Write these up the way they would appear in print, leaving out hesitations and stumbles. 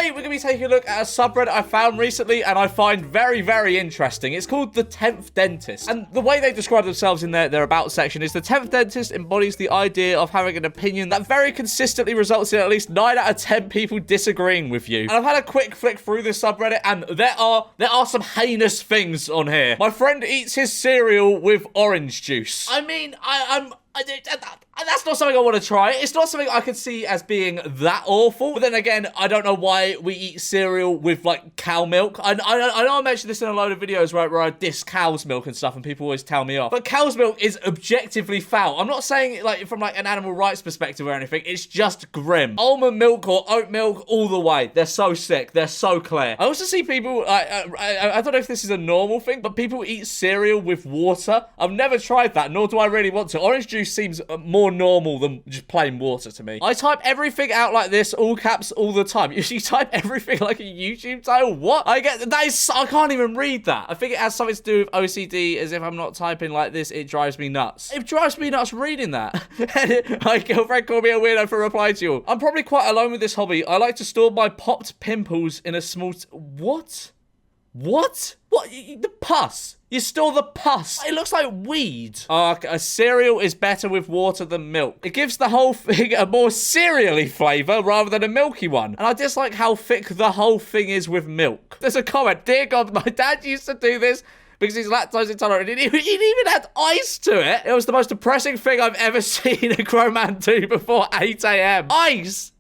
Today, we're going to be taking a look at a subreddit I found recently and I find very, very interesting. It's called The 10th Dentist. And the way they describe themselves in their About section is the 10th Dentist embodies the idea of having an opinion that very consistently results in at least 9 out of 10 people disagreeing with you. And I've had a quick flick through this subreddit and there are some heinous things on here. My friend eats his cereal with orange juice. I mean, that's not something I want to try. It's not something I could see as being that awful. But then again, I don't know why we eat cereal with, like, cow milk. I know I mentioned this in a load of videos where I diss cow's milk and stuff, and people always tell me off. But cow's milk is objectively foul. I'm not saying it, like, from, like, an animal rights perspective or anything. It's just grim. Almond milk or oat milk, all the way. They're so sick. They're so clear. I also see people, I don't know if this is a normal thing, but people eat cereal with water. I've never tried that, nor do I really want to. Orange juice seems more normal than just plain water to me. I type everything out like this, all caps, all the time. You type everything like a YouTube title? What? I can't even read that. I think it has something to do with OCD, as if I'm not typing like this, it drives me nuts. It drives me nuts reading that. My girlfriend called me a weirdo for replying to you. I'm probably quite alone with this hobby. I like to store my popped pimples in a small... What? What? What? The pus? You store the pus. It looks like weed. A cereal is better with water than milk. It gives the whole thing a more cereally flavor rather than a milky one. And I dislike how thick the whole thing is with milk. There's a comment. Dear God, my dad used to do this because he's lactose intolerant. It even had ice to it. It was the most depressing thing I've ever seen a grown man do before 8 a.m. Ice!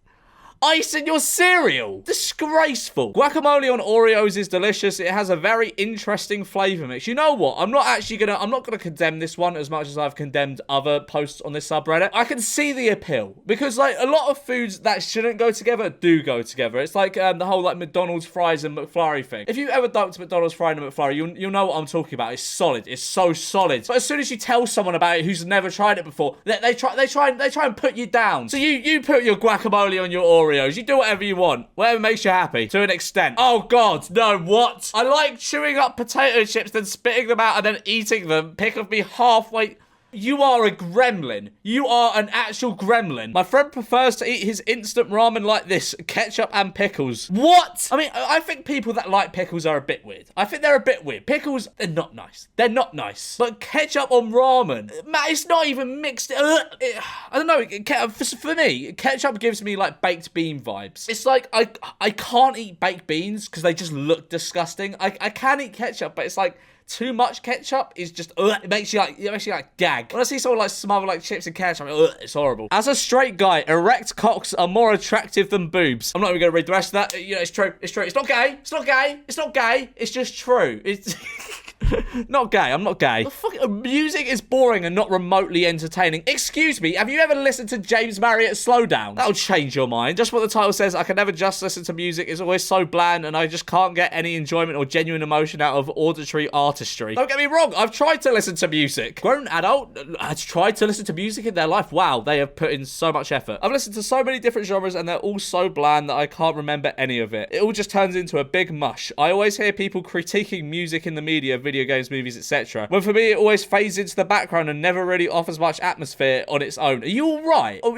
Ice in your cereal. Disgraceful. Guacamole on Oreos is delicious. It has a very interesting flavor mix. You know what? I'm not gonna condemn this one as much as I've condemned other posts on this subreddit. I can see the appeal because, like, a lot of foods that shouldn't go together do go together. It's like the whole, like, McDonald's fries and McFlurry thing. If you ever dunked McDonald's fry and a McFlurry, you'll know what I'm talking about. It's solid. It's so solid. But as soon as you tell someone about it who's never tried it before, they try and put you down. So you put your guacamole on your Oreos. You do whatever you want. Whatever makes you happy. To an extent. Oh, God. No, what? I like chewing up potato chips, then spitting them out, and then eating them. Pick of me halfway... You are a gremlin. You are an actual gremlin. My friend prefers to eat his instant ramen like this. Ketchup and pickles. What? I mean, I think people that like pickles are a bit weird. I think they're a bit weird. Pickles, they're not nice. They're not nice. But ketchup on ramen, man, it's not even mixed. I don't know. For me, ketchup gives me, like, baked bean vibes. It's like, I can't eat baked beans because they just look disgusting. I can eat ketchup, but it's like... Too much ketchup is just, it makes you like gag. When I see someone like smother like chips and ketchup, it's horrible. As a straight guy, erect cocks are more attractive than boobs. I'm not even gonna read the rest of that. You know, it's true. It's true. It's not gay. It's not gay. It's not gay. It's just true. It's not gay. I'm not gay. The fuck, music is boring and not remotely entertaining. Excuse me. Have you ever listened to James Marriott Slow Down? That'll change your mind. Just what the title says. I can never just listen to music. It's always so bland, and I just can't get any enjoyment or genuine emotion out of auditory artistry. Don't get me wrong. I've tried to listen to music. Grown adult has tried to listen to music in their life. Wow, they have put in so much effort. I've listened to so many different genres, and they're all so bland that I can't remember any of it. It all just turns into a big mush. I always hear people critiquing music in the media, video games, movies, etc. When for me, it always fades into the background and never really offers much atmosphere on its own. Are you all right? Oh,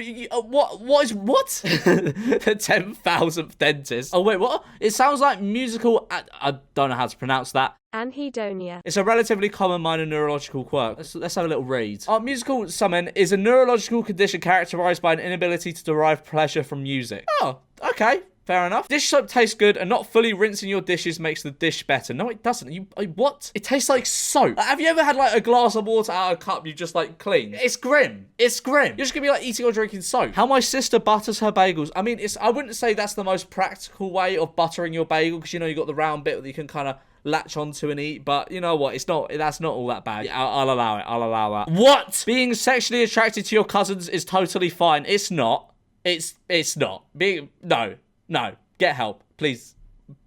what? The 10,000th dentist. Oh, wait, what? It sounds like musical... I don't know how to pronounce that. Anhedonia. It's a relatively common minor neurological quirk. Let's have a little read. Musical summon is a neurological condition characterized by an inability to derive pleasure from music. Oh, okay. Fair enough. Dish soap tastes good, and not fully rinsing your dishes makes the dish better. No, it doesn't. What? It tastes like soap. Have you ever had, like, a glass of water out of a cup you just, like, clean? It's grim. It's grim. You're just gonna be, like, eating or drinking soap. How my sister butters her bagels. I mean, I wouldn't say that's the most practical way of buttering your bagel, because, you know, you got the round bit that you can kind of latch onto and eat, but you know what? That's not all that bad. Yeah, I'll allow it. I'll allow that. What? Being sexually attracted to your cousins is totally fine. It's not. It's not. No. Get help, please.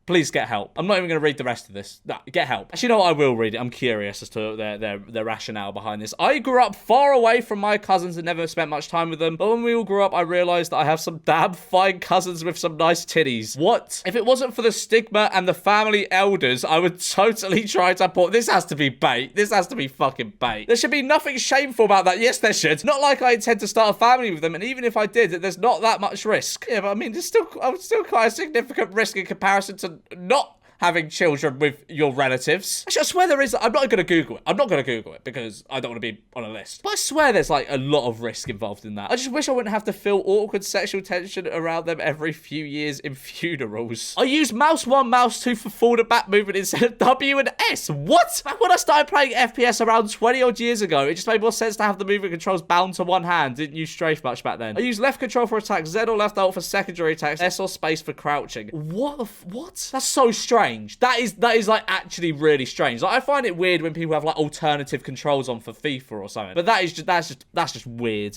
Please get help. I'm not even going to read the rest of this. No, get help. Actually, no, I will read it. I'm curious as to their rationale behind this. I grew up far away from my cousins and never spent much time with them. But when we all grew up, I realized that I have some damn fine cousins with some nice titties. What? If it wasn't for the stigma and the family elders, I would totally try to put... This has to be bait. This has to be fucking bait. There should be nothing shameful about that. Yes, there should. Not like I intend to start a family with them. And even if I did, there's not that much risk. Yeah, but I mean, there's still quite a significant risk in comparison to not having children with your relatives. Actually, I swear there is. I'm not going to Google it. I'm not going to Google it because I don't want to be on a list. But I swear there's like a lot of risk involved in that. I just wish I wouldn't have to feel awkward sexual tension around them every few years in funerals. I use mouse 1, mouse 2 for forward and back movement instead of W and S. What? Back when I started playing FPS around 20 odd years ago, it just made more sense to have the movement controls bound to one hand. Didn't use strafe much back then. I use left control for attacks, Z or left alt for secondary attacks, S or space for crouching. What? That's so strange. That is like actually really strange. Like I find it weird when people have like alternative controls on for FIFA or something. But that's just weird.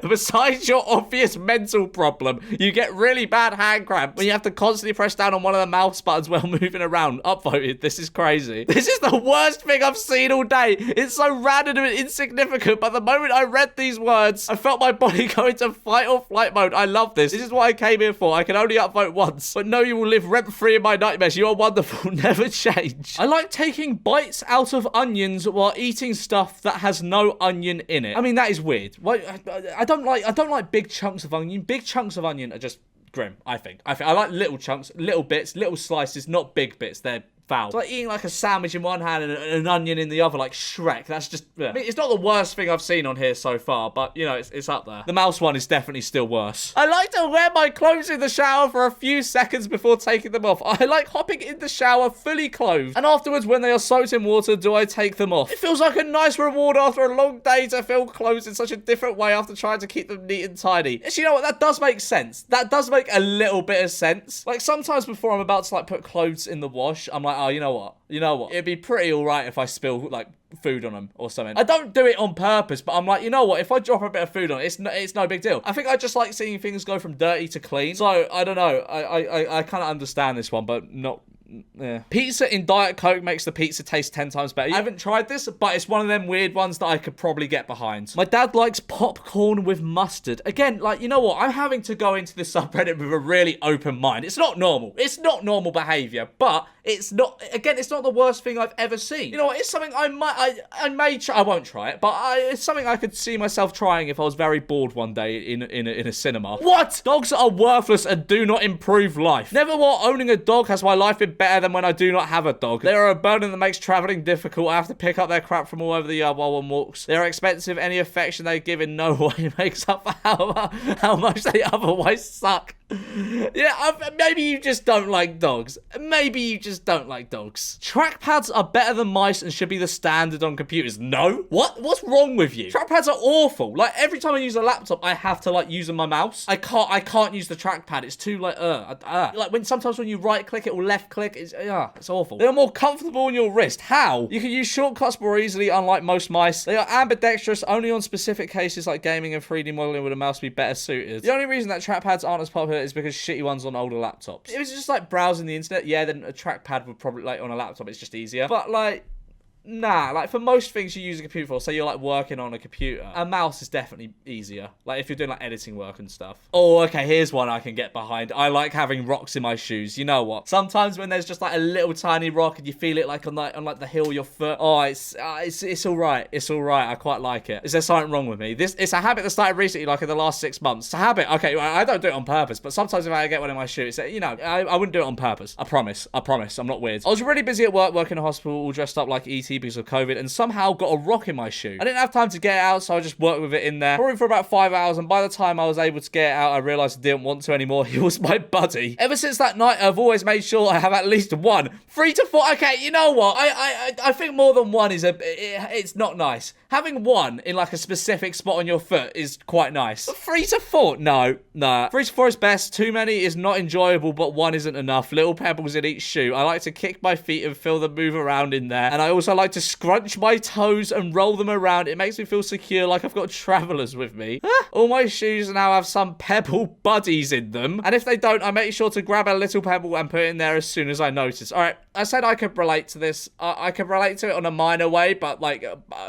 Besides your obvious mental problem, you get really bad hand cramp when you have to constantly press down on one of the mouse buttons while moving around. Upvoted. This is crazy. This is the worst thing I've seen all day. It's so random and insignificant, but the moment I read these words, I felt my body go into fight or flight mode. I love this. This is what I came here for. I can only upvote once, but no, you will live rent-free in my nightmares. You are wonderful. Never change. I like taking bites out of onions while eating stuff that has no onion in it. I mean, that is weird. I don't like big chunks of onion. Big chunks of onion are just grim, I think. I like little chunks, little bits, little slices, not big bits. They're foul. It's like eating like a sandwich in one hand and an onion in the other, like Shrek. That's just... Yeah. I mean, it's not the worst thing I've seen on here so far, but, you know, it's up there. The mouse one is definitely still worse. I like to wear my clothes in the shower for a few seconds before taking them off. I like hopping in the shower fully clothed. And afterwards, when they are soaked in water, do I take them off? It feels like a nice reward after a long day to feel clothes in such a different way after trying to keep them neat and tidy. Actually, you know what? That does make sense. That does make a little bit of sense. Like, sometimes before I'm about to, like, put clothes in the wash, I'm like, oh, you know what? It'd be pretty alright if I spill, like, food on them or something. I don't do it on purpose, but I'm like, you know what? If I drop a bit of food on it, it's no big deal. I think I just like seeing things go from dirty to clean. So, I don't know. I kind of understand this one, but not... Yeah. Pizza in Diet Coke makes the pizza taste 10 times better. I haven't tried this, but it's one of them weird ones that I could probably get behind. My dad likes popcorn with mustard. Again, like, you know what? I'm having to go into this subreddit with a really open mind. It's not normal. It's not normal behavior, but it's not, again, it's not the worst thing I've ever seen. You know what? It's something I may try. I won't try it, but it's something I could see myself trying if I was very bored one day in a cinema. What? Dogs are worthless and do not improve life. Never while owning a dog has my life been better than when I do not have a dog. They are a burden that makes traveling difficult. I have to pick up their crap from all over the yard while one walks. They are expensive. Any affection they give in no way makes up for how much they otherwise suck. Yeah, maybe you just don't like dogs. Maybe you just don't like dogs. Trackpads are better than mice and should be the standard on computers. No? What's wrong with you? Trackpads are awful. Like, every time I use a laptop, I have to, like, use my mouse. I can't use the trackpad. It's too, like, Like, sometimes when you right-click it or left-click, it's awful. They are more comfortable on your wrist. How? You can use shortcuts more easily, unlike most mice. They are ambidextrous. Only on specific cases like gaming and 3D modeling would a mouse be better suited. The only reason that trackpads aren't as popular is because shitty ones on older laptops. It was just like browsing the internet. Yeah, then a trackpad would probably, like, on a laptop, it's just easier. But, like... Nah, like, for most things you use a computer for, say you're, like, working on a computer, a mouse is definitely easier. Like, if you're doing, like, editing work and stuff. Oh, okay, here's one I can get behind. I like having rocks in my shoes. You know what? Sometimes when there's just, like, a little tiny rock and you feel it, like, on the heel of your foot. Oh, it's alright. It's alright. I quite like it. Is there something wrong with me? It's a habit that started recently, like, in the last 6 months. It's a habit. Okay, I don't do it on purpose, but sometimes if I get one in my shoe, it's, you know, I wouldn't do it on purpose. I promise. I'm not weird. I was really busy at work, working in a hospital, all dressed up like E.T. because of COVID, and somehow got a rock in my shoe. I didn't have time to get it out, so I just worked with it in there, probably for about 5 hours, and by the time I was able to get it out, I realised I didn't want to anymore. He was my buddy. Ever since that night, I've always made sure I have at least one. 3 to 4, okay, you know what? I think more than one is it's not nice. Having one in, like, a specific spot on your foot is quite nice. But 3 to 4? No. 3 to 4 is best. Too many is not enjoyable, but one isn't enough. Little pebbles in each shoe. I like to kick my feet and feel them move around in there, and I also like like to scrunch my toes and roll them around. It makes me feel secure, like I've got travelers with me. All my shoes now have some pebble buddies in them. And if they don't, I make sure to grab a little pebble and put it in there as soon as I notice. All right, I said I could relate to this. I could relate to it on a minor way, but like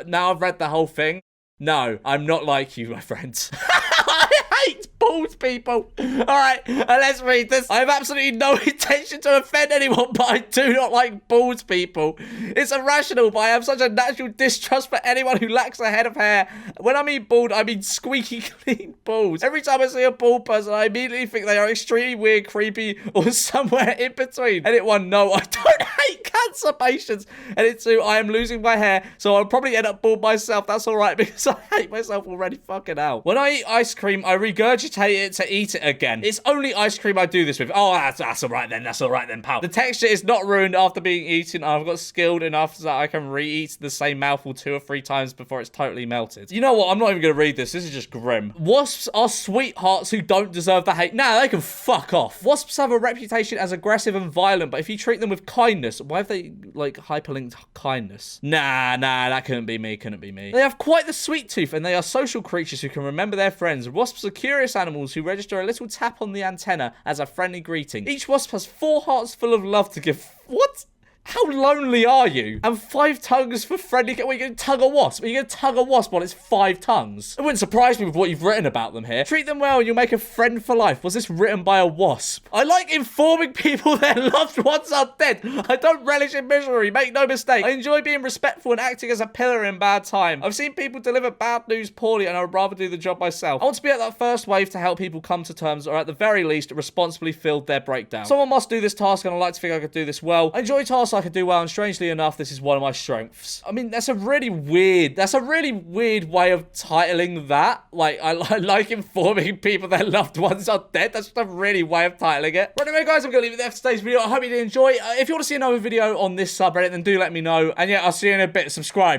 now I've read the whole thing. No, I'm not like you, my friends. I hate bald people. All right, let's read this. I have absolutely no intention to offend anyone, but I do not like bald people. It's irrational, but I have such a natural distrust for anyone who lacks a head of hair. When I mean bald, I mean squeaky clean balls. Every time I see a bald person, I immediately think they are extremely weird, creepy, or somewhere in between. Edit 1, no, I don't hate cancer patients. Edit 2, I am losing my hair, so I'll probably end up bald myself. That's all right, because I hate myself already fucking out. When I eat ice cream, I regurgitate it to eat it again. It's only ice cream I do this with. Oh, that's all right then. That's all right then, pal. The texture is not ruined after being eaten. I've got skilled enough so that I can re-eat the same mouthful 2 or 3 times before it's totally melted. You know what? I'm not even going to read this. This is just grim. Wasps are sweethearts who don't deserve the hate. Nah, they can fuck off. Wasps have a reputation as aggressive and violent, but if you treat them with kindness, why have they, like, hyperlinked kindness? Nah, that couldn't be me. Couldn't be me. They have quite the sweet tooth, and they are social creatures who can remember their friends. Wasps are curious animals who register a little tap on the antenna as a friendly greeting. Each wasp has 4 hearts full of love to give. What? How lonely are you? And 5 tongues for friendly... Well, you're going to tug a wasp? Are you going to tug a wasp while it's 5 tongues? It wouldn't surprise me with what you've written about them here. Treat them well and you'll make a friend for life. Was this written by a wasp? I like informing people their loved ones are dead. I don't relish in misery. Make no mistake. I enjoy being respectful and acting as a pillar in bad time. I've seen people deliver bad news poorly and I would rather do the job myself. I want to be at that first wave to help people come to terms or at the very least responsibly fill their breakdown. Someone must do this task and I like to think I could do this well. I enjoy tasks I could do well, and strangely enough, this is one of my strengths. I mean, that's a really weird way of titling that. Like, I like informing people their loved ones are dead. That's just a really way of titling it. But anyway, guys, I'm gonna leave it there for today's video. I hope you did enjoy. If you want to see another video on this subreddit, then do let me know. And yeah, I'll see you in a bit. Subscribe.